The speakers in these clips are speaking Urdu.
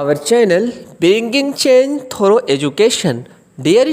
our channel Bringing Change Through Education. Dear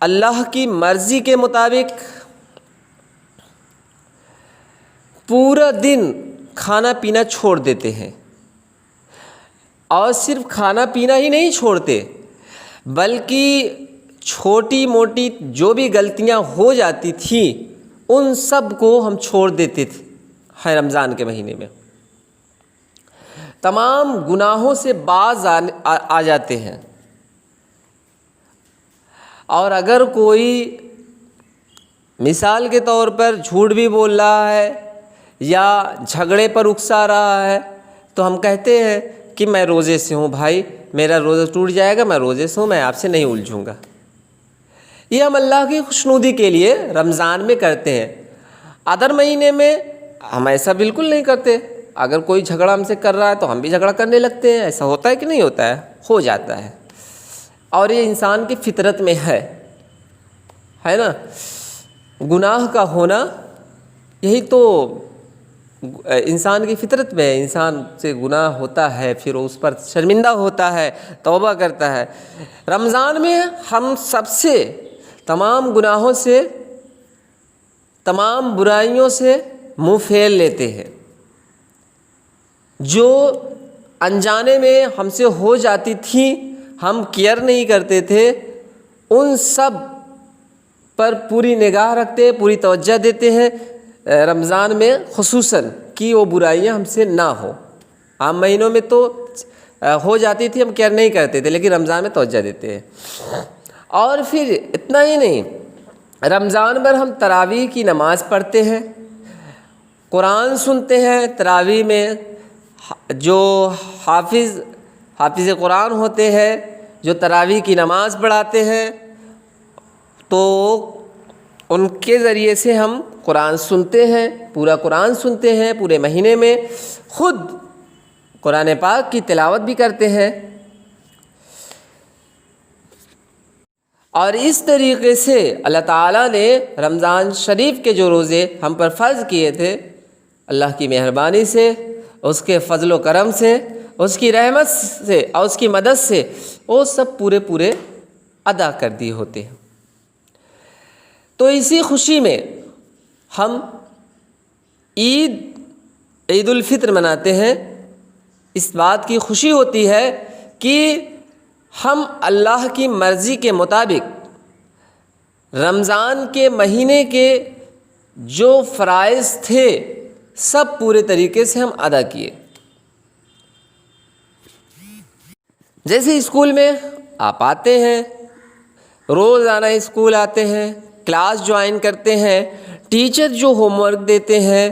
اللہ کی مرضی کے مطابق پورا دن کھانا پینا چھوڑ دیتے ہیں، اور صرف کھانا پینا ہی نہیں چھوڑتے بلکہ چھوٹی موٹی جو بھی غلطیاں ہو جاتی تھیں ان سب کو ہم چھوڑ دیتے تھے رمضان کے مہینے میں، تمام گناہوں سے باز آ جاتے ہیں۔ اور اگر کوئی مثال کے طور پر جھوٹ بھی بول رہا ہے یا جھگڑے پر اکسا رہا ہے تو ہم کہتے ہیں کہ میں روزے سے ہوں بھائی، میرا روزہ ٹوٹ جائے گا، میں روزے سے ہوں، میں آپ سے نہیں الجھوں گا۔ یہ ہم اللہ کی خوشنودی کے لیے رمضان میں کرتے ہیں۔ ادر مہینے میں ہم ایسا بالکل نہیں کرتے، اگر کوئی جھگڑا ہم سے کر رہا ہے تو ہم بھی جھگڑا کرنے لگتے ہیں۔ ایسا ہوتا ہے کہ نہیں ہوتا ہے؟ ہو جاتا ہے، اور یہ انسان کی فطرت میں ہے نا۔ گناہ کا ہونا یہی تو انسان کی فطرت میں ہے، انسان سے گناہ ہوتا ہے، پھر اس پر شرمندہ ہوتا ہے، توبہ کرتا ہے۔ رمضان میں ہم سب سے تمام گناہوں سے، تمام برائیوں سے منہ پھیر لیتے ہیں، جو انجانے میں ہم سے ہو جاتی تھیں، ہم کیئر نہیں کرتے تھے، ان سب پر پوری نگاہ رکھتے، پوری توجہ دیتے ہیں رمضان میں خصوصاً، کہ وہ برائیاں ہم سے نہ ہو۔ عام مہینوں میں تو ہو جاتی تھی، ہم کیئر نہیں کرتے تھے، لیکن رمضان میں توجہ دیتے ہیں۔ اور پھر اتنا ہی نہیں، رمضان پر ہم تراویح کی نماز پڑھتے ہیں، قرآن سنتے ہیں۔ تراویح میں جو حافظ قرآن ہوتے ہیں، جو تراویح کی نماز پڑھاتے ہیں، تو ان کے ذریعے سے ہم قرآن سنتے ہیں، پورا قرآن سنتے ہیں پورے مہینے میں، خود قرآن پاک کی تلاوت بھی کرتے ہیں۔ اور اس طریقے سے اللہ تعالیٰ نے رمضان شریف کے جو روزے ہم پر فرض کیے تھے، اللہ کی مہربانی سے، اس کے فضل و کرم سے، اس کی رحمت سے اور اس کی مدد سے وہ سب پورے ادا کر دیے ہوتے ہیں۔ تو اسی خوشی میں ہم عید الفطر مناتے ہیں۔ اس بات کی خوشی ہوتی ہے کہ ہم اللہ کی مرضی کے مطابق رمضان کے مہینے کے جو فرائض تھے سب پورے طریقے سے ہم ادا کیے۔ جیسے اسکول میں آپ آتے ہیں، روزانہ اسکول آتے ہیں، کلاس جوائن کرتے ہیں، ٹیچر جو ہوم ورک دیتے ہیں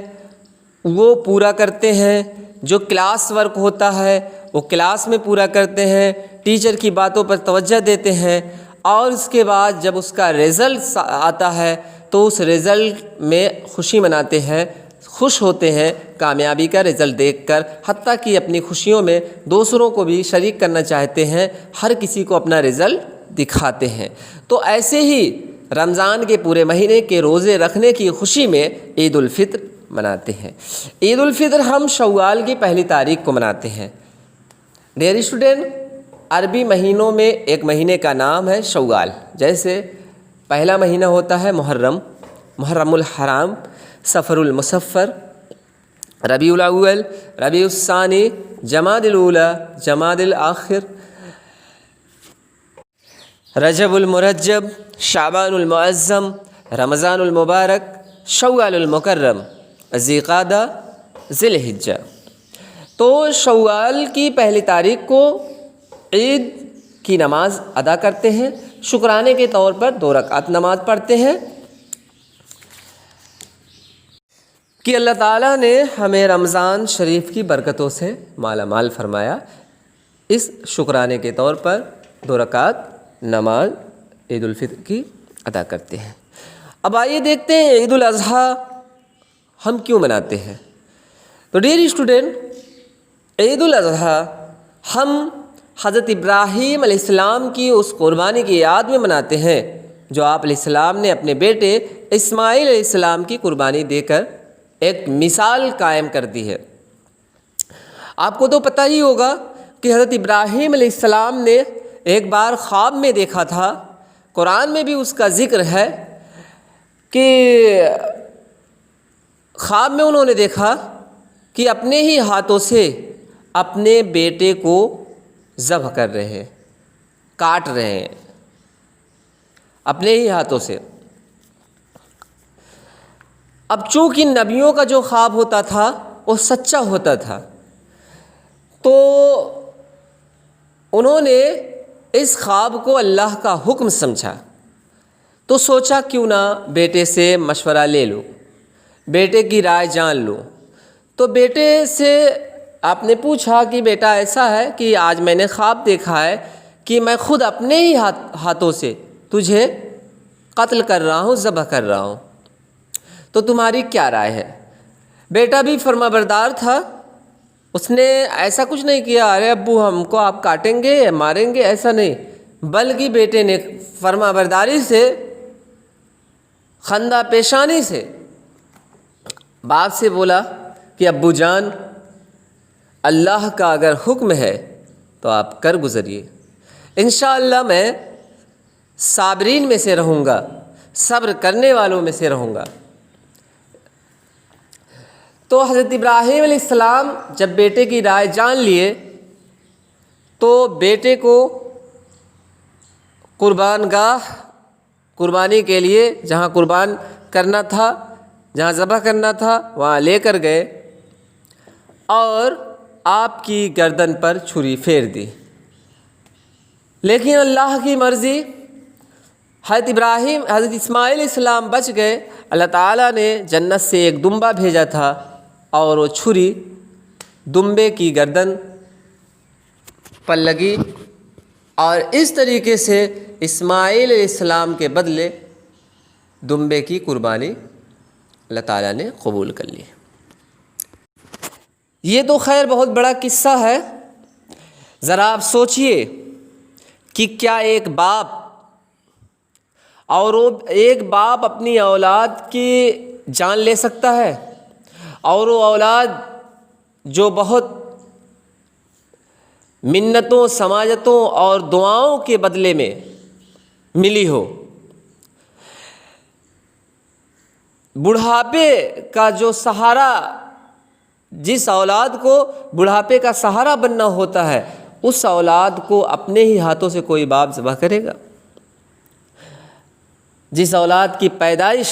وہ پورا کرتے ہیں، جو کلاس ورک ہوتا ہے وہ کلاس میں پورا کرتے ہیں، ٹیچر کی باتوں پر توجہ دیتے ہیں، اور اس کے بعد جب اس کا رزلٹ آتا ہے تو اس رزلٹ میں خوشی مناتے ہیں، خوش ہوتے ہیں کامیابی کا رزلٹ دیکھ کر، حتیٰ کہ اپنی خوشیوں میں دوسروں کو بھی شریک کرنا چاہتے ہیں، ہر کسی کو اپنا رزلٹ دکھاتے ہیں۔ تو ایسے ہی رمضان کے پورے مہینے کے روزے رکھنے کی خوشی میں عید الفطر مناتے ہیں۔ عید الفطر ہم شوال کی پہلی تاریخ کو مناتے ہیں۔ ڈیئر اسٹوڈنٹ، عربی مہینوں میں ایک مہینے کا نام ہے شوال۔ جیسے پہلا مہینہ ہوتا ہے محرم الحرام، صفر المصفر، ربیع الاول، ربیع الثانی، جمادی الاولی، جمادی الاخر، رجب المرجب، شعبان المعظم، رمضان المبارک، شوال المکرم، ذی قعدہ، ذی الحجہ۔ تو شوال کی پہلی تاریخ کو عید کی نماز ادا کرتے ہیں، شکرانے کے طور پر 2 رکعت نماز پڑھتے ہیں کہ اللہ تعالیٰ نے ہمیں رمضان شریف کی برکتوں سے مالا مال فرمایا۔ اس شکرانے کے طور پر 2 رکعت نماز عید الفطر کی ادا کرتے ہیں۔ اب آئیے دیکھتے ہیں عید الاضحیٰ ہم کیوں مناتے ہیں۔ تو ڈیئر اسٹوڈنٹ، عید الاضحیٰ ہم حضرت ابراہیم علیہ السلام کی اس قربانی کی یاد میں مناتے ہیں جو آپ علیہ السلام نے اپنے بیٹے اسماعیل علیہ السلام کی قربانی دے کر ایک مثال قائم کر دی ہے۔ آپ کو تو پتہ ہی ہوگا کہ حضرت ابراہیم علیہ السلام نے ایک بار خواب میں دیکھا تھا قرآن میں بھی اس کا ذکر ہے کہ خواب میں انہوں نے دیکھا کہ اپنے ہی ہاتھوں سے اپنے بیٹے کو ذبح کر رہے ہیں، کاٹ رہے ہیں اپنے ہی ہاتھوں سے۔ اب چونکہ نبیوں کا جو خواب ہوتا تھا وہ سچا ہوتا تھا، تو انہوں نے اس خواب کو اللہ کا حکم سمجھا، تو سوچا کیوں نہ بیٹے سے مشورہ لے لوں، بیٹے کی رائے جان لوں۔ تو بیٹے سے آپ نے پوچھا کہ بیٹا ایسا ہے کہ آج میں نے خواب دیکھا ہے کہ میں خود اپنے ہی ہاتھوں سے تجھے قتل کر رہا ہوں، ذبح کر رہا ہوں، تو تمہاری کیا رائے ہے؟ بیٹا بھی فرما بردار تھا، اس نے ایسا کچھ نہیں کیا ارے ابو ہم کو آپ کاٹیں گے ماریں گے، ایسا نہیں، بلکہ بیٹے نے فرما برداری سے، خندہ پیشانی سے باپ سے بولا کہ ابو جان اللہ کا اگر حکم ہے تو آپ کر گزریے، انشاءاللہ میں صابرین میں سے رہوں گا، صبر کرنے والوں میں سے رہوں گا۔ تو حضرت ابراہیم علیہ السلام جب بیٹے کی رائے جان لیے تو بیٹے کو قربانی کے لیے جہاں قربان کرنا تھا، جہاں ذبح کرنا تھا وہاں لے کر گئے اور آپ کی گردن پر چھری پھیر دی۔ لیکن اللہ کی مرضی، حضرت اسماعیل علیہ السلام بچ گئے۔ اللہ تعالیٰ نے جنت سے ایک دمبا بھیجا تھا اور وہ چھری دمبے کی گردن پر لگی، اور اس طریقے سے اسماعیل علیہ السلام کے بدلے دمبے کی قربانی اللہ تعالیٰ نے قبول کر لی۔ یہ تو خیر بہت بڑا قصہ ہے، ذرا آپ سوچئے کہ کیا ایک باپ اپنی اولاد کی جان لے سکتا ہے، اور وہ اولاد جو بہت منتوں، سماجتوں اور دعاؤں کے بدلے میں ملی ہو؟ بڑھاپے کا جو سہارا، جس اولاد کو بڑھاپے کا سہارا بننا ہوتا ہے، اس اولاد کو اپنے ہی ہاتھوں سے کوئی باپ ذبح کرے گا؟ جس اولاد کی پیدائش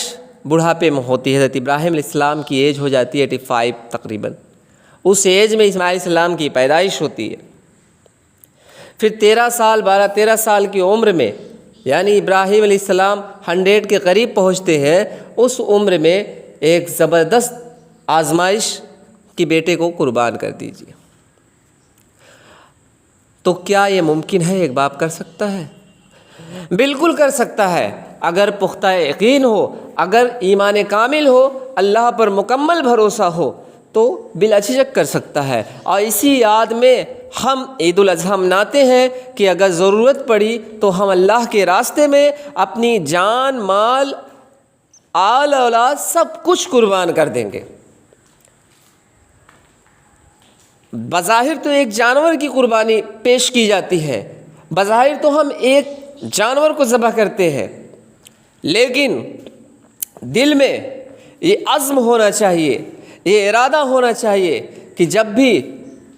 بڑھاپے میں ہوتی ہے، حضرت ابراہیم علیہ السلام کی ایج ہو جاتی ہے 85 تقریباً، اس ایج میں اسماعیل علیہ السلام کی پیدائش ہوتی ہے۔ پھر 12 سال کی عمر میں، یعنی ابراہیم علیہ السلام 100 کے قریب پہنچتے ہیں، اس عمر میں ایک زبردست آزمائش کہ بیٹے کو قربان کر دیجیے۔ تو کیا یہ ممکن ہے ایک باپ کر سکتا ہے؟ بالکل کر سکتا ہے، اگر پختہ یقین ہو، اگر ایمان کامل ہو، اللہ پر مکمل بھروسہ ہو تو بلا جھجک کر سکتا ہے۔ اور اسی یاد میں ہم عید الاضحیٰ مناتے ہیں کہ اگر ضرورت پڑی تو ہم اللہ کے راستے میں اپنی جان، مال، آل اولاد سب کچھ قربان کر دیں گے۔ بظاہر تو ایک جانور کی قربانی پیش کی جاتی ہے، بظاہر تو ہم ایک جانور کو ذبح کرتے ہیں، لیکن دل میں یہ عزم ہونا چاہیے، یہ ارادہ ہونا چاہیے کہ جب بھی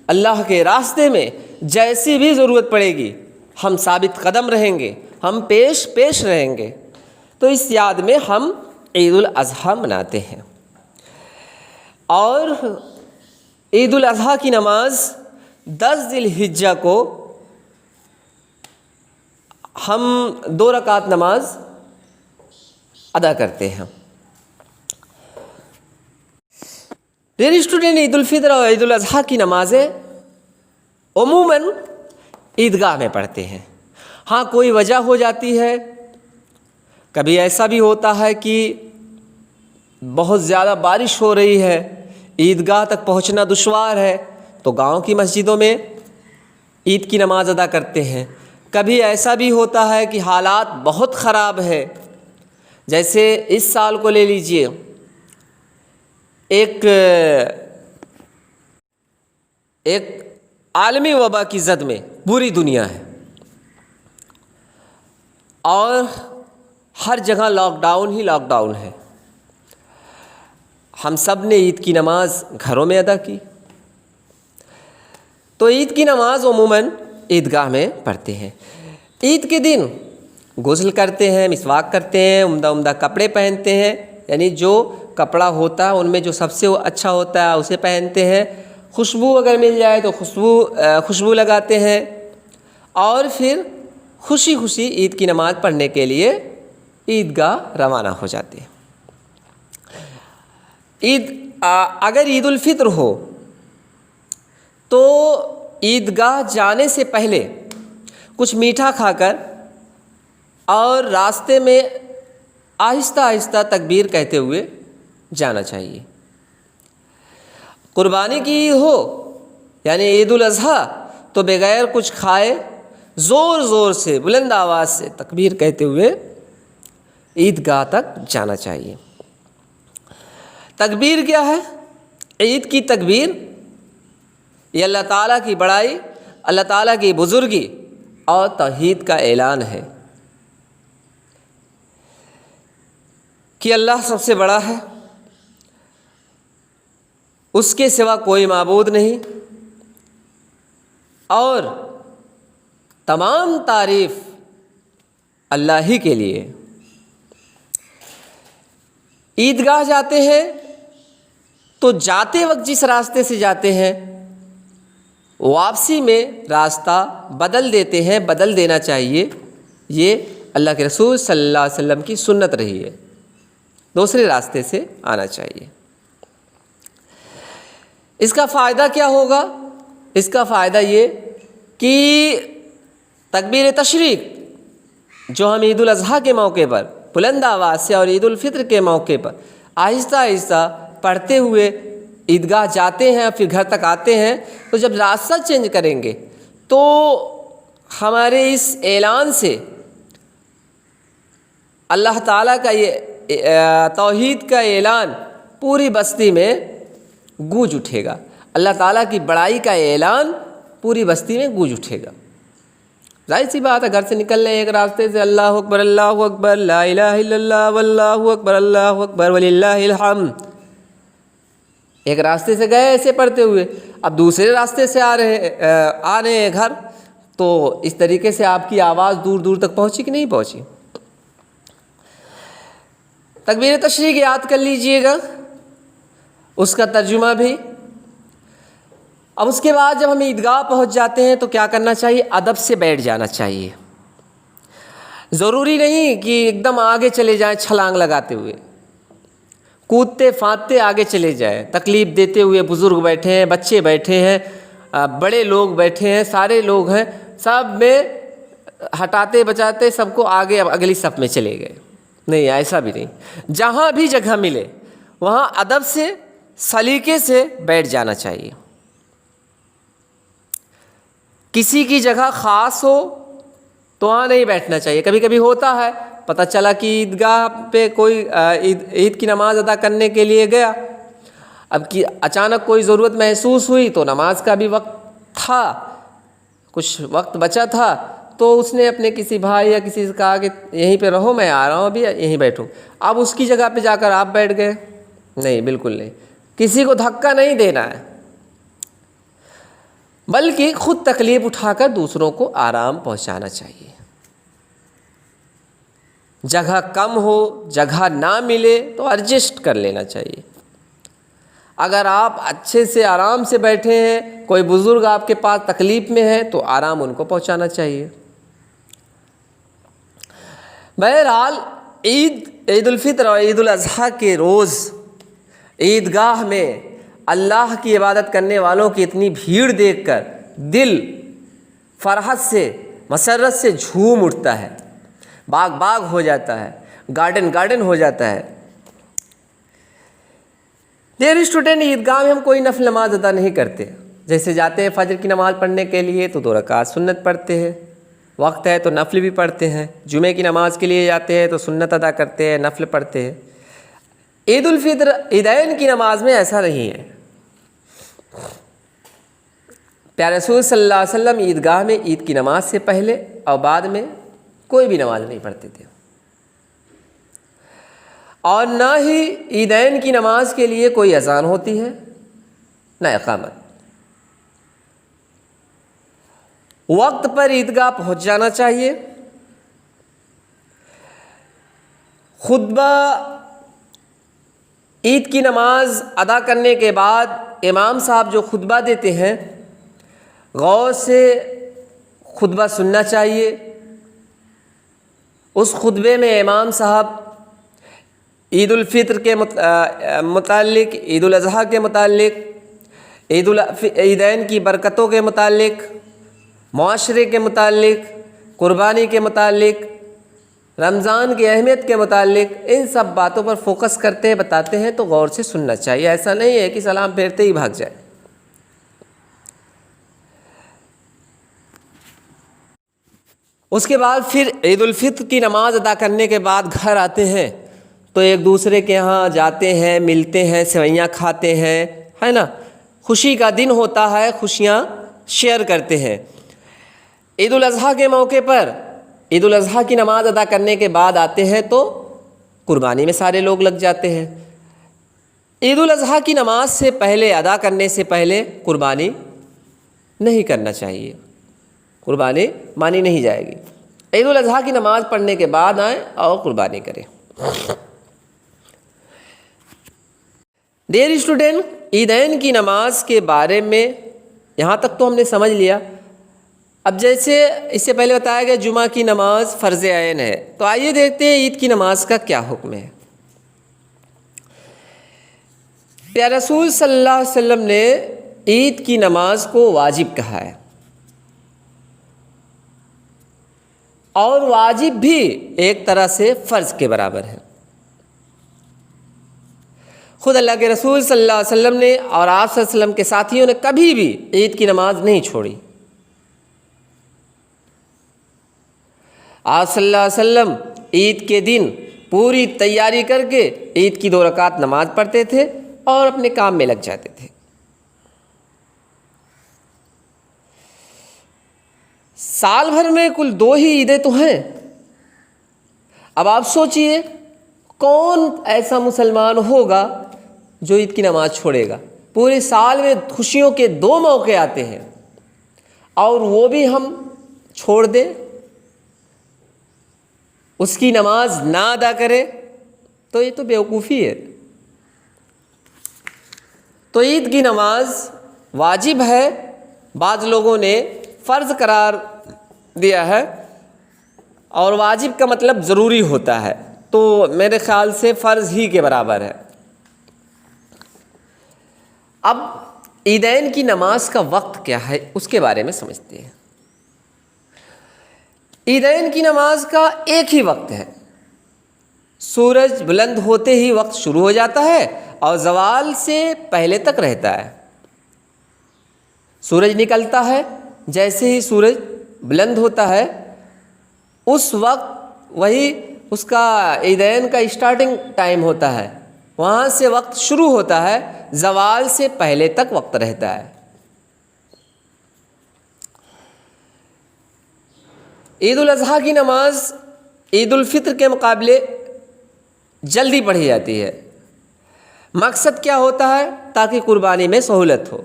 اللہ کے راستے میں جیسی بھی ضرورت پڑے گی ہم ثابت قدم رہیں گے، ہم پیش رہیں گے۔ تو اس یاد میں ہم عید الاضحیٰ مناتے ہیں۔ اور عید الاضحیٰ کی نماز 10 ذی الحجہ کو ہم 2 رکعت نماز ادا کرتے ہیں۔ ڈیئر اسٹوڈنٹ، عید الفطر اور عید الاضحیٰ کی نمازیں عموماً عیدگاہ میں پڑھتے ہیں۔ ہاں کوئی وجہ ہو جاتی ہے، کبھی ایسا بھی ہوتا ہے کہ بہت زیادہ بارش ہو رہی ہے، عیدگاہ تک پہنچنا دشوار ہے، تو گاؤں کی مسجدوں میں عید کی نماز ادا کرتے ہیں۔ کبھی ایسا بھی ہوتا ہے کہ حالات بہت خراب ہے، جیسے اس سال کو لے لیجئے، ایک عالمی وبا کی زد میں پوری دنیا ہے، اور ہر جگہ لاک ڈاؤن ہی لاک ڈاؤن ہے۔ ہم سب نے عید کی نماز گھروں میں ادا کی، تو عید کی نماز عموماً عیدگاہ میں پڑھتے ہیں۔ عید کے دن غسل کرتے ہیں، مسواک کرتے ہیں، عمدہ عمدہ کپڑے پہنتے ہیں، یعنی جو کپڑا ہوتا ہے ان میں جو سب سے اچھا ہوتا ہے اسے پہنتے ہیں۔ خوشبو اگر مل جائے تو خوشبو لگاتے ہیں، اور پھر خوشی خوشی عید کی نماز پڑھنے کے لیے عیدگاہ روانہ ہو جاتے ہیں۔ اگر عید الفطر ہو تو عیدگاہ جانے سے پہلے کچھ میٹھا کھا کر اور راستے میں آہستہ آہستہ تکبیر کہتے ہوئے جانا چاہیے۔ قربانی کی عید ہو یعنی عید الاضحیٰ تو بغیر کچھ کھائے زور زور سے بلند آواز سے تکبیر کہتے ہوئے عیدگاہ تک جانا چاہیے۔ تکبیر کیا ہے؟ عید کی تکبیر یہ اللہ تعالیٰ کی بڑائی، اللہ تعالیٰ کی بزرگی اور توحید کا اعلان ہے کہ اللہ سب سے بڑا ہے، اس کے سوا کوئی معبود نہیں، اور تمام تعریف اللہ ہی کے لیے۔ عیدگاہ جاتے ہیں تو جاتے وقت جس راستے سے جاتے ہیں واپسی میں راستہ بدل دیتے ہیں، بدل دینا چاہیے۔ یہ اللہ کے رسول صلی اللہ علیہ وسلم کی سنت رہی ہے، دوسرے راستے سے آنا چاہیے۔ اس کا فائدہ کیا ہوگا؟ اس کا فائدہ یہ کہ تکبیر تشریق جو ہم عید الاضحیٰ کے موقع پر بلند آواز سے اور عید الفطر کے موقع پر آہستہ آہستہ پڑھتے ہوئے عیدگاہ جاتے ہیں، پھر گھر تک آتے ہیں، تو جب راستہ چینج کریں گے تو ہمارے اس اعلان سے اللہ تعالیٰ کا یہ توحید کا اعلان پوری بستی میں گونج اٹھے گا، اللہ تعالیٰ کی بڑائی کا اعلان پوری بستی میں گونج اٹھے گا۔ ظاہر سی بات ہے، گھر سے نکل رہے ایک راستے سے اللہ اکبر لا الہ الا اللہ واللہ اکبر اللہ اکبر وللہ الحمد، ایک راستے سے گئے ایسے پڑھتے ہوئے، اب دوسرے راستے سے آ رہے ہیں گھر، تو اس طریقے سے آپ کی آواز دور دور تک پہنچی کہ نہیں پہنچی؟ تکبیر تشریق یاد کر لیجئے گا، اس کا ترجمہ بھی۔ اب اس کے بعد جب ہم عیدگاہ پہنچ جاتے ہیں تو کیا کرنا چاہیے؟ ادب سے بیٹھ جانا چاہیے۔ ضروری نہیں کہ ایک دم آگے چلے جائیں چھلانگ لگاتے ہوئے، کودتے پھاندتے آگے چلے جائیں، تکلیف دیتے ہوئے۔ بزرگ بیٹھے ہیں، بچے بیٹھے ہیں، بڑے لوگ بیٹھے ہیں، سارے لوگ ہیں، سب میں ہٹاتے بچاتے سب کو آگے اگلی صف میں چلے گئے، نہیں، ایسا بھی نہیں۔ جہاں بھی جگہ ملے وہاں ادب سے سلیقے سے بیٹھ جانا چاہیے۔ کسی کی جگہ خاص ہو تو وہاں نہیں بیٹھنا چاہیے۔ کبھی کبھی ہوتا ہے، پتہ چلا کہ عیدگاہ پہ کوئی عید کی نماز ادا کرنے کے لیے گیا، اب کہ اچانک کوئی ضرورت محسوس ہوئی تو نماز کا بھی وقت تھا، کچھ وقت بچا تھا، تو اس نے اپنے کسی بھائی یا کسی سے کہا کہ یہیں پہ رہو، میں آ رہا ہوں ابھی، یہیں بیٹھوں۔ اب اس کی جگہ پہ جا کر آپ بیٹھ گئے، نہیں، بالکل نہیں۔ کسی کو دھکا نہیں دینا ہے، بلکہ خود تکلیف اٹھا کر دوسروں کو آرام پہنچانا چاہیے۔ جگہ کم ہو، جگہ نہ ملے تو ایڈجسٹ کر لینا چاہیے۔ اگر آپ اچھے سے آرام سے بیٹھے ہیں، کوئی بزرگ آپ کے پاس تکلیف میں ہے تو آرام ان کو پہنچانا چاہیے۔ بہرحال عید الفطر اور عید الاضحیٰ کے روز عیدگاہ میں اللہ کی عبادت کرنے والوں کی اتنی بھیڑ دیکھ کر دل فرحت سے، مسرت سے جھوم اٹھتا ہے، باغ باغ ہو جاتا ہے، گارڈن گارڈن ہو جاتا ہے۔ ڈیئر اسٹوڈنٹ، عیدگاہ میں ہم کوئی نفل نماز ادا نہیں کرتے۔ جیسے جاتے ہیں فجر کی نماز پڑھنے کے لیے تو 2 رکعت سنت پڑھتے ہیں، وقت ہے تو نفل بھی پڑھتے ہیں۔ جمعے کی نماز کے لیے جاتے ہیں تو سنت ادا کرتے ہیں، نفل پڑھتے ہیں۔ عید الفطر، عیدین کی نماز میں ایسا نہیں ہے۔ پیارے رسول صلی اللہ علیہ وسلم عیدگاہ میں عید کی نماز سے پہلے اور بعد میں کوئی بھی نماز نہیں پڑھتے تھے، اور نہ ہی عیدین کی نماز کے لیے کوئی اذان ہوتی ہے نہ اقامت۔ وقت پر عیدگاہ پہنچ جانا چاہیے۔ خطبہ عید کی نماز ادا کرنے کے بعد امام صاحب جو خطبہ دیتے ہیں غور سے خطبہ سننا چاہیے۔ اس خطبے میں امام صاحب عید الفطر کے متعلق، عید الاضحیٰ کے متعلق، عیدین کی برکتوں کے متعلق، معاشرے کے متعلق، قربانی کے متعلق، رمضان کی اہمیت کے متعلق، ان سب باتوں پر فوکس کرتے ہیں، بتاتے ہیں، تو غور سے سننا چاہیے۔ ایسا نہیں ہے کہ سلام پھیرتے ہی بھاگ جائے۔ اس کے بعد پھر عید الفطر کی نماز ادا کرنے کے بعد گھر آتے ہیں تو ایک دوسرے کے ہاں جاتے ہیں، ملتے ہیں، سوئیاں کھاتے ہیں، ہے نا، خوشی کا دن ہوتا ہے، خوشیاں شیئر کرتے ہیں۔ عید الاضحیٰ کے موقع پر عید الاضحیٰ کی نماز ادا کرنے کے بعد آتے ہیں تو قربانی میں سارے لوگ لگ جاتے ہیں۔ عید الاضحیٰ کی نماز سے پہلے، ادا کرنے سے پہلے قربانی نہیں کرنا چاہیے، قربانی مانی نہیں جائے گی۔ عید الاضحیٰ کی نماز پڑھنے کے بعد آئیں اور قربانی کریں۔ ڈیئر اسٹوڈنٹ، عیدین کی نماز کے بارے میں یہاں تک تو ہم نے سمجھ لیا۔ اب جیسے اس سے پہلے بتایا گیا جمعہ کی نماز فرض عین ہے، تو آئیے دیکھتے ہیں عید کی نماز کا کیا حکم ہے۔ پیارے رسول صلی اللہ علیہ وسلم نے عید کی نماز کو واجب کہا ہے، اور واجب بھی ایک طرح سے فرض کے برابر ہے۔ خود اللہ کے رسول صلی اللہ علیہ وسلم نے اور آپ صلی اللہ علیہ وسلم کے ساتھیوں نے کبھی بھی عید کی نماز نہیں چھوڑی۔ آپ صلی اللہ علیہ وسلم عید کے دن پوری تیاری کر کے عید کی 2 رکعت نماز پڑھتے تھے اور اپنے کام میں لگ جاتے تھے۔ سال بھر میں کل 2 ہی عیدیں تو ہیں۔ اب آپ سوچئے کون ایسا مسلمان ہوگا جو عید کی نماز چھوڑے گا؟ پورے سال میں خوشیوں کے 2 موقع آتے ہیں اور وہ بھی ہم چھوڑ دیں، اس کی نماز نہ ادا کرے، تو یہ تو بیوقوفی ہے۔ تو عید کی نماز واجب ہے، بعض لوگوں نے فرض قرار دیا ہے، اور واجب کا مطلب ضروری ہوتا ہے، تو میرے خیال سے فرض ہی کے برابر ہے۔ اب عیدین کی نماز کا وقت کیا ہے اس کے بارے میں سمجھتے ہیں۔ عیدین کی نماز کا ایک ہی وقت ہے، سورج بلند ہوتے ہی وقت شروع ہو جاتا ہے اور زوال سے پہلے تک رہتا ہے۔ سورج نکلتا ہے، جیسے ہی سورج بلند ہوتا ہے اس وقت وہی اس کا عیدین کا اسٹارٹنگ ٹائم ہوتا ہے، وہاں سے وقت شروع ہوتا ہے، زوال سے پہلے تک وقت رہتا ہے۔ عید الاضحیٰ کی نماز عید الفطر کے مقابلے جلدی پڑھی جاتی ہے۔ مقصد کیا ہوتا ہے؟ تاکہ قربانی میں سہولت ہو،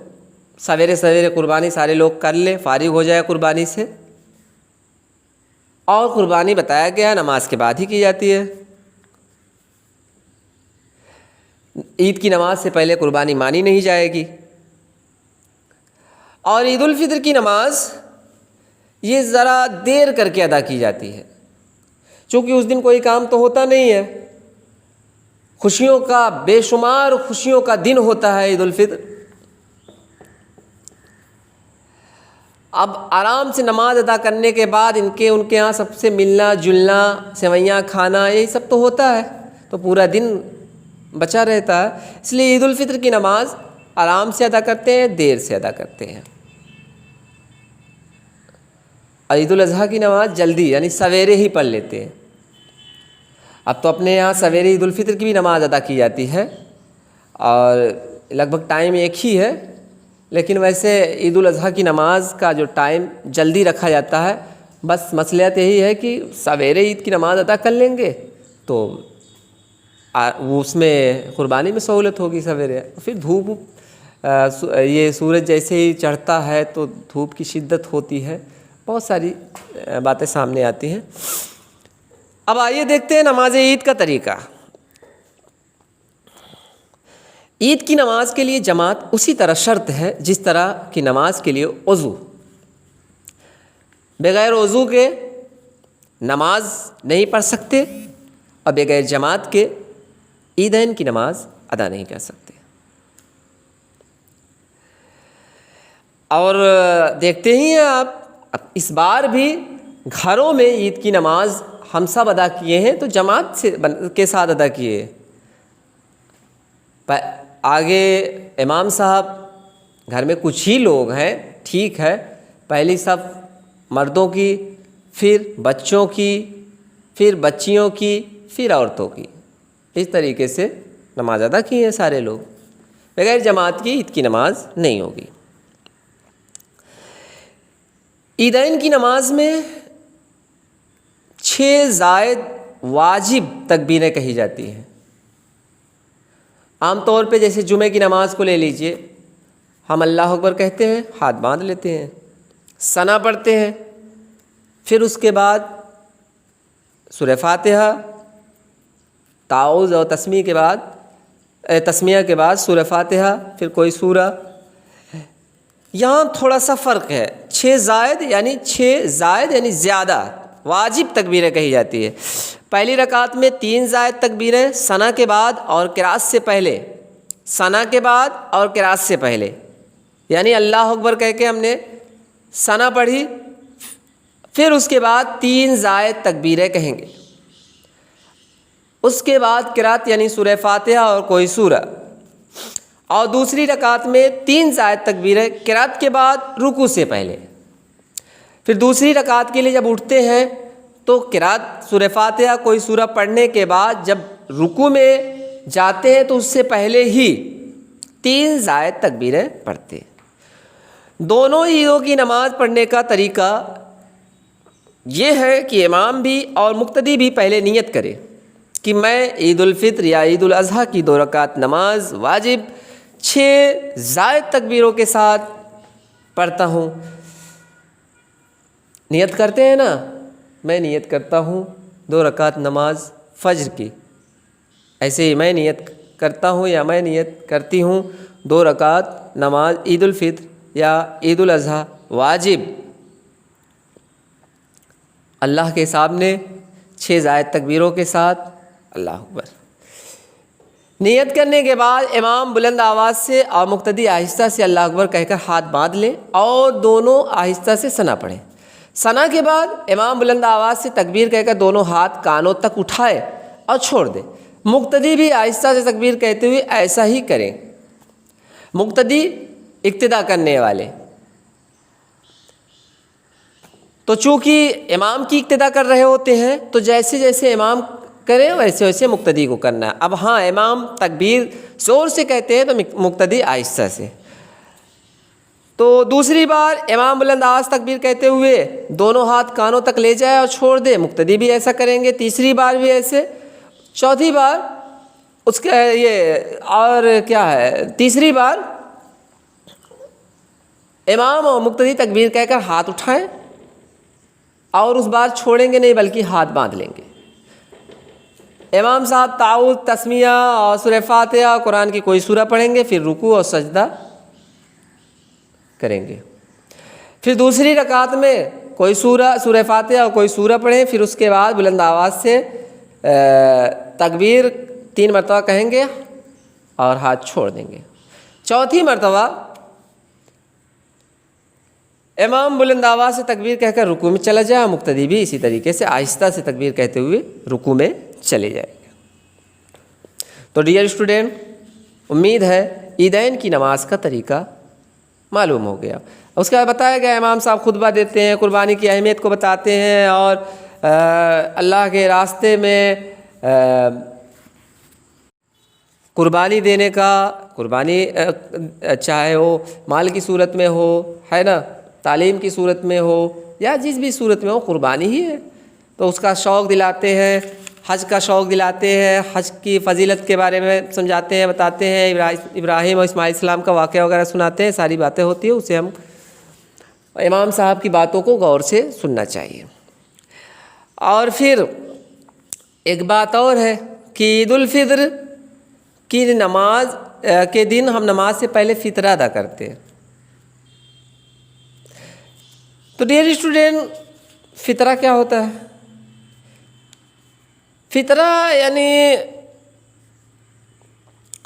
سویرے سویرے قربانی سارے لوگ کر لیں، فارغ ہو جائے قربانی سے، اور قربانی بتایا گیا نماز کے بعد ہی کی جاتی ہے۔ عید کی نماز سے پہلے قربانی مانی نہیں جائے گی۔ اور عید الفطر کی نماز یہ ذرا دیر کر کے ادا کی جاتی ہے، چونکہ اس دن کوئی کام تو ہوتا نہیں ہے، خوشیوں کا بے شمار خوشیوں کا دن ہوتا ہے عید الفطر۔ اب آرام سے نماز ادا کرنے کے بعد ان کے یہاں سب سے ملنا جلنا، سوئیاں کھانا، یہی سب تو ہوتا ہے، تو پورا دن بچا رہتا ہے۔ اس لیے عید الفطر کی نماز آرام سے ادا کرتے ہیں، دیر سے ادا کرتے ہیں۔ عید الاضحیٰ کی نماز جلدی یعنی سویرے ہی پڑھ لیتے ہیں۔ اب تو اپنے یہاں سویرے عید الفطر کی بھی نماز ادا کی جاتی ہے اور لگ بھگ ٹائم ایک ہی ہے، لیکن ویسے عید الاضحیٰ کی نماز کا جو ٹائم جلدی رکھا جاتا ہے بس مصلحت یہی ہے کہ سویرے عید کی نماز ادا کر لیں گے تو اس میں قربانی میں سہولت ہوگی سویرے. پھر دھوپ یہ سورج جیسے ہی چڑھتا ہے تو دھوپ کی شدت ہوتی ہے, بہت ساری باتیں سامنے آتی ہیں. اب آئیے دیکھتے ہیں نماز عید کا طریقہ. عید کی نماز کے لیے جماعت اسی طرح شرط ہے جس طرح کی نماز کے لیے وضو. بغیر وضو کے نماز نہیں پڑھ سکتے اور بغیر جماعت کے عیدین کی نماز ادا نہیں کر سکتے. اور دیکھتے ہی ہیں آپ اس بار بھی گھروں میں عید کی نماز ہم سب ادا کیے ہیں تو جماعت کے ساتھ ادا کیے. آگے امام صاحب گھر میں کچھ ہی لوگ ہیں, ٹھیک ہے, پہلی صف مردوں کی, پھر بچوں کی, پھر بچیوں کی, پھر عورتوں کی, اس طریقے سے نماز ادا کی ہیں سارے لوگ. بغیر جماعت کی عید کی نماز نہیں ہوگی. عیدین کی نماز میں 6 زائد واجب تکبیریں کہی جاتی ہیں. عام طور پہ جیسے جمعہ کی نماز کو لے لیجئے, ہم اللہ اکبر کہتے ہیں, ہاتھ باندھ لیتے ہیں, ثنا پڑھتے ہیں, پھر اس کے بعد سورہ فاتحہ, تعوذ اور تسمیہ کے بعد سورہ فاتحہ, پھر کوئی سورہ. یہاں تھوڑا سا فرق ہے. 6 زائد یعنی زیادہ واجب تکبیریں کہی جاتی ہے. پہلی رکعت میں 3 زائد تکبیریں ثنا کے بعد اور قرات سے پہلے, ثنا کے بعد اور قرات سے پہلے, یعنی اللہ اکبر کہہ کے ہم نے ثنا پڑھی, پھر اس کے بعد 3 زائد تکبیریں کہیں گے. اس کے بعد قرات یعنی سورہ فاتحہ اور کوئی سورہ, اور دوسری رکعت میں 3 زائد تکبیریں قرات کے بعد رکوع سے پہلے. پھر دوسری رکعت کے لیے جب اٹھتے ہیں تو قرات سورہ فاتحہ کوئی سورہ پڑھنے کے بعد جب رکوع میں جاتے ہیں تو اس سے پہلے ہی 3 زائد تکبیریں پڑھتے. دونوں عیدوں کی نماز پڑھنے کا طریقہ یہ ہے کہ امام بھی اور مقتدی بھی پہلے نیت کرے کہ میں عید الفطر یا عید الاضحیٰ کی 2 رکعت نماز واجب 6 زائد تکبیروں کے ساتھ پڑھتا ہوں. نیت کرتے ہیں نا, میں نیت کرتا ہوں 2 رکعت نماز فجر کی, ایسے ہی میں نیت کرتا ہوں یا میں نیت کرتی ہوں 2 رکعت نماز عید الفطر یا عید الاضحیٰ واجب اللہ کے سامنے 6 زائد تکبیروں کے ساتھ. اللہ اکبر. نیت کرنے کے بعد امام بلند آواز سے اور مقتدی آہستہ سے اللہ اکبر کہہ کر ہاتھ باندھ لیں اور دونوں آہستہ سے ثنا پڑھیں. ثنا کے بعد امام بلند آواز سے تکبیر کہہ کر دونوں ہاتھ کانوں تک اٹھائے اور چھوڑ دیں. مقتدی بھی آہستہ سے تکبیر کہتے ہوئے ایسا ہی کریں. مقتدی اقتدا کرنے والے تو چونکہ امام کی اقتدا کر رہے ہوتے ہیں تو جیسے جیسے امام کریں ویسے ویسے مقتدی کو کرنا ہے. اب ہاں, امام تکبیر زور سے کہتے ہیں تو مقتدی آہستہ سے. تو دوسری بار امام بلند آواز تکبیر کہتے ہوئے دونوں ہاتھ کانوں تک لے جائے اور چھوڑ دے, مقتدی بھی ایسا کریں گے. تیسری بار بھی ایسے. چوتھی بار اس کا یہ اور کیا ہے, تیسری بار امام اور مقتدی تکبیر کہہ کر ہاتھ اٹھائیں اور اس بار چھوڑیں گے نہیں بلکہ ہاتھ باندھ لیں گے. امام صاحب تعوذ, تسمیہ اور سورہ فاتحہ قرآن کی کوئی سورہ پڑھیں گے, پھر رکوع اور سجدہ کریں گے. پھر دوسری رکعت میں کوئی سورہ فاتحہ اور کوئی سورہ پڑھیں, پھر اس کے بعد بلند آواز سے تکبیر 3 مرتبہ کہیں گے اور ہاتھ چھوڑ دیں گے. چوتھی مرتبہ امام بلند آواز سے تکبیر کہہ کر رکوع میں چلا جائے, مقتدی بھی اسی طریقے سے آہستہ سے تکبیر کہتے ہوئے رکوع میں چلے جائے. تو ڈیئر اسٹوڈنٹ, امید ہے عیدین کی نماز کا طریقہ معلوم ہو گیا. اس کا بتایا گیا امام صاحب خطبہ دیتے ہیں, قربانی کی اہمیت کو بتاتے ہیں اور اللہ کے راستے میں قربانی دینے کا, قربانی چاہے وہ مال کی صورت میں ہو, ہے نا, تعلیم کی صورت میں ہو, یا جس بھی صورت میں ہو قربانی ہی ہے، تو اس کا شوق دلاتے ہیں، حج کا شوق دلاتے ہیں، حج کی فضیلت کے بارے میں سمجھاتے ہیں، بتاتے ہیں، ابراہیم اور اسماعیل السلام کا واقعہ وغیرہ سناتے ہیں، ساری باتیں ہوتی ہیں، اسے ہم امام صاحب کی باتوں کو غور سے سننا چاہیے۔ اور پھر ایک بات اور ہے کہ عید الفطر کی نماز کے دن ہم نماز سے پہلے فطرہ ادا کرتے ہیں۔ تو ڈیئر اسٹوڈنٹ، فطرہ کیا ہوتا ہے؟ فطرہ یعنی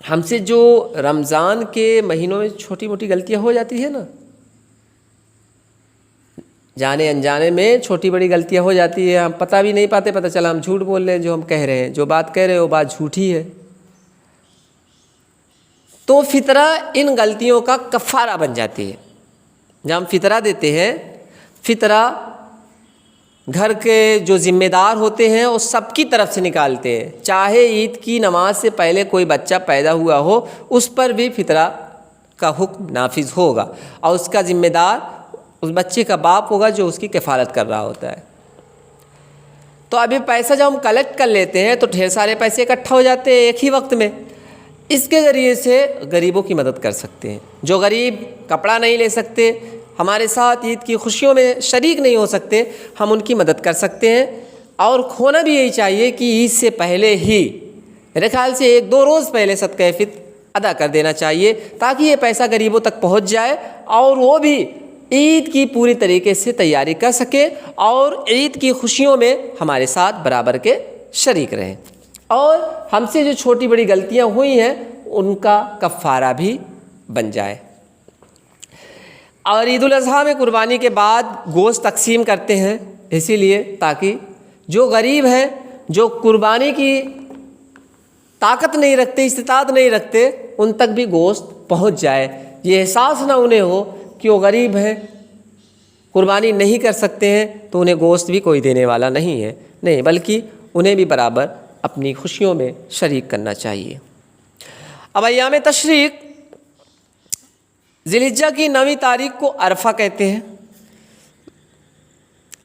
ہم سے جو رمضان کے مہینوں میں چھوٹی موٹی غلطیاں ہو جاتی ہیں نا، جانے انجانے میں چھوٹی بڑی غلطیاں ہو جاتی ہے، ہم پتہ بھی نہیں پاتے، پتہ چلا ہم جھوٹ بول رہے ہیں، جو ہم کہہ رہے ہیں، جو بات کہہ رہے ہیں وہ بات جھوٹی ہے، تو فطرہ ان غلطیوں کا کفارہ بن جاتی ہے۔ جب ہم فطرہ دیتے ہیں، فطرہ گھر کے جو ذمہ دار ہوتے ہیں وہ سب کی طرف سے نکالتے ہیں، چاہے عید کی نماز سے پہلے کوئی بچہ پیدا ہوا ہو، اس پر بھی فطرہ کا حکم نافذ ہوگا، اور اس کا ذمہ دار اس بچے کا باپ ہوگا جو اس کی کفالت کر رہا ہوتا ہے۔ تو ابھی پیسہ جب ہم کلیکٹ کر لیتے ہیں تو ڈھیر سارے پیسے اکٹھا ہو جاتے ہیں ایک ہی وقت میں، اس کے ذریعے سے غریبوں کی مدد کر سکتے ہیں۔ جو غریب کپڑا نہیں لے سکتے، ہمارے ساتھ عید کی خوشیوں میں شریک نہیں ہو سکتے، ہم ان کی مدد کر سکتے ہیں۔ اور ہونا بھی یہی چاہیے کہ عید سے پہلے ہی، میرے خیال سے 1-2 روز پہلے صدقہ فطر ادا کر دینا چاہیے، تاکہ یہ پیسہ غریبوں تک پہنچ جائے اور وہ بھی عید کی پوری طریقے سے تیاری کر سکے اور عید کی خوشیوں میں ہمارے ساتھ برابر کے شریک رہیں، اور ہم سے جو چھوٹی بڑی غلطیاں ہوئی ہیں ان کا کفارہ بھی بن جائے۔ اور عید الاضحیٰ میں قربانی کے بعد گوشت تقسیم کرتے ہیں، اسی لیے تاکہ جو غریب ہیں، جو قربانی کی طاقت نہیں رکھتے، استطاعت نہیں رکھتے، ان تک بھی گوشت پہنچ جائے، یہ احساس نہ انہیں ہو کہ وہ غریب ہیں، قربانی نہیں کر سکتے ہیں تو انہیں گوشت بھی کوئی دینے والا نہیں ہے، نہیں، بلکہ انہیں بھی برابر اپنی خوشیوں میں شریک کرنا چاہیے۔ اب ایام تشریق، ذی الحجہ کی 9ویں تاریخ کو عرفہ کہتے ہیں۔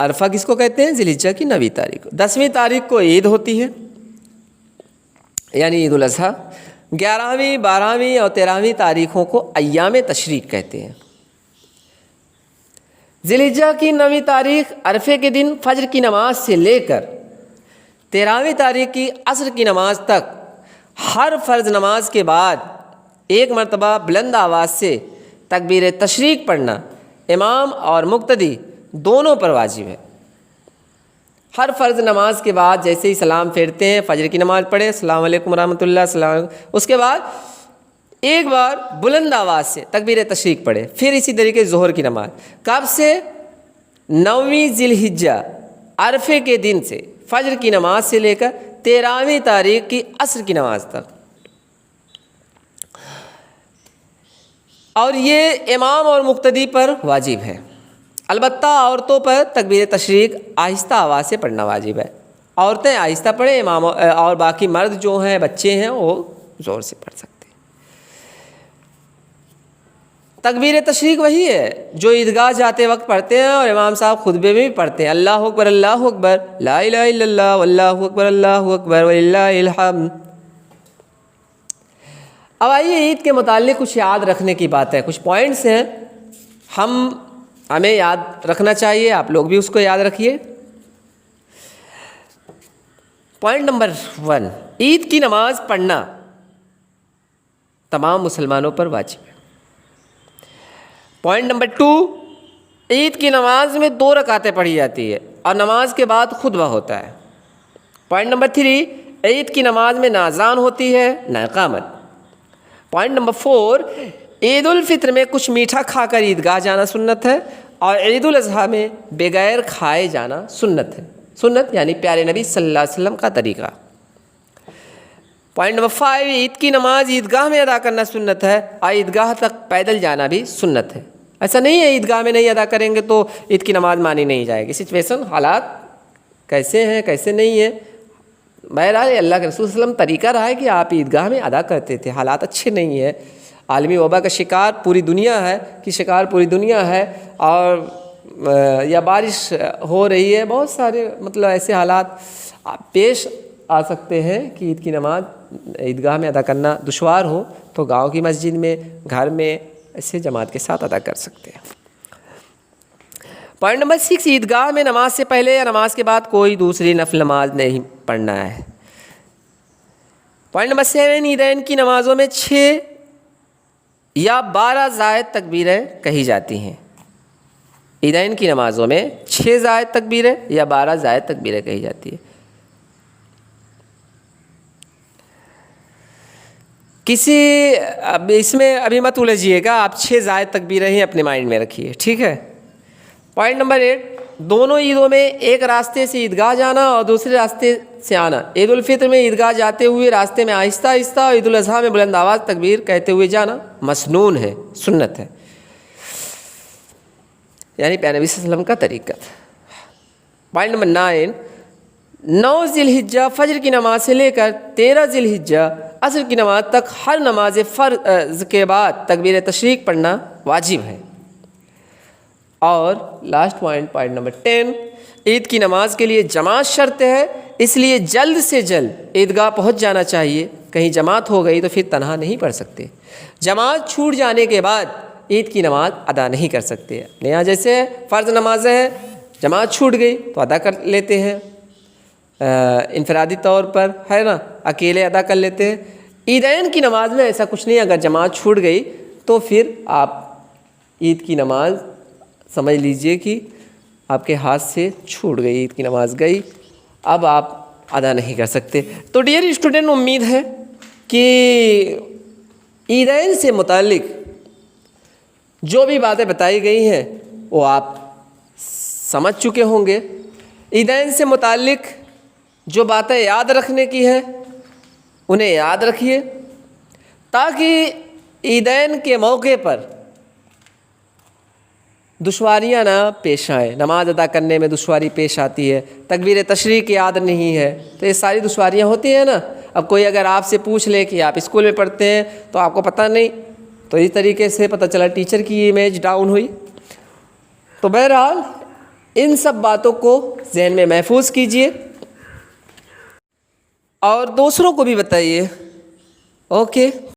عرفہ کس کو کہتے ہیں؟ ذی الحجہ کی 9ویں تاریخ کو۔ 10ویں تاریخ کو عید ہوتی ہے، یعنی عید الاضحیٰ۔ 11ویں، 12ویں اور 13ویں تاریخوں کو ایام تشریق کہتے ہیں۔ ذی الحجہ کی 9ویں تاریخ عرفے کے دن فجر کی نماز سے لے کر 13ویں تاریخ کی عصر کی نماز تک ہر فرض نماز کے بعد ایک مرتبہ بلند آواز سے تکبیر تشریق پڑھنا امام اور مقتدی دونوں پر واجب ہے۔ ہر فرض نماز کے بعد جیسے ہی سلام پھیرتے ہیں، فجر کی نماز پڑھے، السلام علیکم ورحمۃ اللہ، السلام علیکم، اس کے بعد ایک بار بلند آواز سے تکبیر تشریق پڑھے، پھر اسی طریقے ظہر کی نماز کب سے؟ 9ویں ذی الحجہ عرفے کے دن سے فجر کی نماز سے لے کر 13ویں تاریخ کی عصر کی نماز تک، اور یہ امام اور مقتدی پر واجب ہے۔ البتہ عورتوں پر تکبیر تشریق آہستہ آواز سے پڑھنا واجب ہے، عورتیں آہستہ پڑھیں، امام اور باقی مرد جو ہیں، بچے ہیں، وہ زور سے پڑھ سکتے ہیں۔ تکبیر تشریق وہی ہے جو عیدگاہ جاتے وقت پڑھتے ہیں اور امام صاحب خطبے میں بھی پڑھتے ہیں، اللہ اکبر، اللہ اکبر، لا الہ الا اللہ، واللہ اکبر، اللہ اکبر، وللہ الحمد۔ اب آئیے عید کے متعلق کچھ یاد رکھنے کی بات ہے، کچھ پوائنٹس ہیں ہمیں یاد رکھنا چاہیے، آپ لوگ بھی اس کو یاد رکھیے۔ پوائنٹ نمبر 1، عید کی نماز پڑھنا تمام مسلمانوں پر واجب ہے۔ پوائنٹ نمبر 2، عید کی نماز میں 2 رکعتیں پڑھی جاتی ہے اور نماز کے بعد خطبہ ہوتا ہے۔ پوائنٹ نمبر 3، عید کی نماز میں نہ اذان ہوتی ہے نہ اقامت۔ پوائنٹ نمبر 4، عید الفطر میں کچھ میٹھا کھا کر عیدگاہ جانا سنت ہے، اور عید الاضحیٰ میں بغیر کھائے جانا سنت ہے۔ سنت یعنی پیارے نبی صلی اللہ علیہ وسلم کا طریقہ۔ پوائنٹ نمبر 5، عید کی نماز عیدگاہ میں ادا کرنا سنت ہے اور عیدگاہ تک پیدل جانا بھی سنت ہے۔ ایسا نہیں ہے عیدگاہ میں نہیں ادا کریں گے تو عید کی نماز مانی نہیں جائے گی، سچویشن، حالات کیسے ہیں کیسے نہیں ہیں، بہرحال اللہ کے رسول صلی اللہ علیہ وسلم طریقہ رہا ہے کہ آپ عیدگاہ میں ادا کرتے تھے، حالات اچھے نہیں ہیں، عالمی وبا کا شکار پوری دنیا ہے اور یا بارش ہو رہی ہے، بہت سارے مطلب ایسے حالات پیش آ سکتے ہیں کہ عید کی نماز عیدگاہ میں ادا کرنا دشوار ہو، تو گاؤں کی مسجد میں، گھر میں ایسے جماعت کے ساتھ ادا کر سکتے ہیں۔ پوائنٹ نمبر 6، عیدگاہ میں نماز سے پہلے یا نماز کے بعد کوئی دوسری نفل نماز نہیں پڑھنا ہے۔ پوائنٹ نمبر 7، عیدین کی نمازوں میں 6 یا 12 زائد تکبیریں کہی جاتی ہیں۔ عیدین کی نمازوں میں 6 زائد تکبیریں یا 12 زائد تکبیریں کہی جاتی ہیں۔ اس میں ابھی مت الجھیے گا، آپ 6 زائد تکبیریں ہی اپنے مائنڈ میں رکھیے، ٹھیک ہے۔ پوائنٹ نمبر 8، دونوں عیدوں میں ایک راستے سے عیدگاہ جانا اور دوسرے راستے سے آنا۔ عید الفطر میں عیدگاہ جاتے ہوئے راستے میں آہستہ آہستہ، اور عید الاضحیٰ میں بلند آواز تکبیر کہتے ہوئے جانا مسنون ہے، سنت ہے، یعنی پیارے نبی صلی اللہ علیہ وسلم کا طریقہ تھا۔ پوائنٹ نمبر 9، 9 ذی الحجہ فجر کی نماز سے لے کر 13 ذی الحجہ عصر کی نماز تک ہر نماز فرض کے بعد تکبیر تشریق پڑھنا واجب ہے۔ اور لاسٹ پوائنٹ نمبر 10، عید کی نماز کے لیے جماعت شرط ہے، اس لیے جلد سے جلد عیدگاہ پہنچ جانا چاہیے۔ کہیں جماعت ہو گئی تو پھر تنہا نہیں پڑھ سکتے، جماعت چھوٹ جانے کے بعد عید کی نماز ادا نہیں کر سکتے۔ اپنے یہاں جیسے فرض نمازیں ہیں، جماعت چھوٹ گئی تو ادا کر لیتے ہیں انفرادی طور پر، ہے نا، اکیلے ادا کر لیتے ہیں۔ عیدین کی نماز میں ایسا کچھ نہیں، اگر جماعت چھوٹ گئی تو پھر آپ عید کی نماز سمجھ لیجئے کہ آپ کے ہاتھ سے چھوٹ گئی، عید کی نماز گئی، اب آپ ادا نہیں کر سکتے۔ تو ڈیئر اسٹوڈنٹ، امید ہے کہ عیدین سے متعلق جو بھی باتیں بتائی گئی ہیں وہ آپ سمجھ چکے ہوں گے۔ عیدین سے متعلق جو باتیں یاد رکھنے کی ہیں انہیں یاد رکھیے، تاکہ عیدین کے موقع پر دشواریاں نہ پیش آئیں۔ نماز ادا کرنے میں دشواری پیش آتی ہے، تکبیر تشریق یاد نہیں ہے، تو یہ ساری دشواریاں ہوتی ہیں نا۔ اب کوئی اگر آپ سے پوچھ لے کہ آپ اسکول میں پڑھتے ہیں تو آپ کو پتہ نہیں، تو اس طریقے سے پتہ چلا ٹیچر کی امیج ڈاؤن ہوئی۔ تو بہرحال ان سب باتوں کو ذہن میں محفوظ کیجئے اور دوسروں کو بھی بتائیے۔ اوکے۔